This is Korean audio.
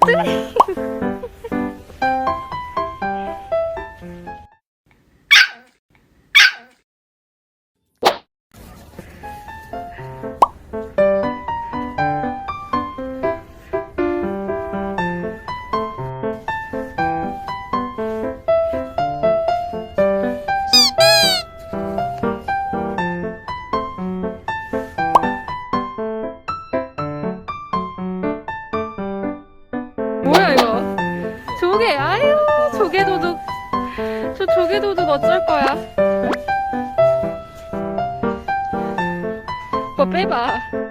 뜨. 뭐야 이거? 조개, 아유 조개도둑. 저 조개도둑 어쩔 거야? 오빠 빼봐.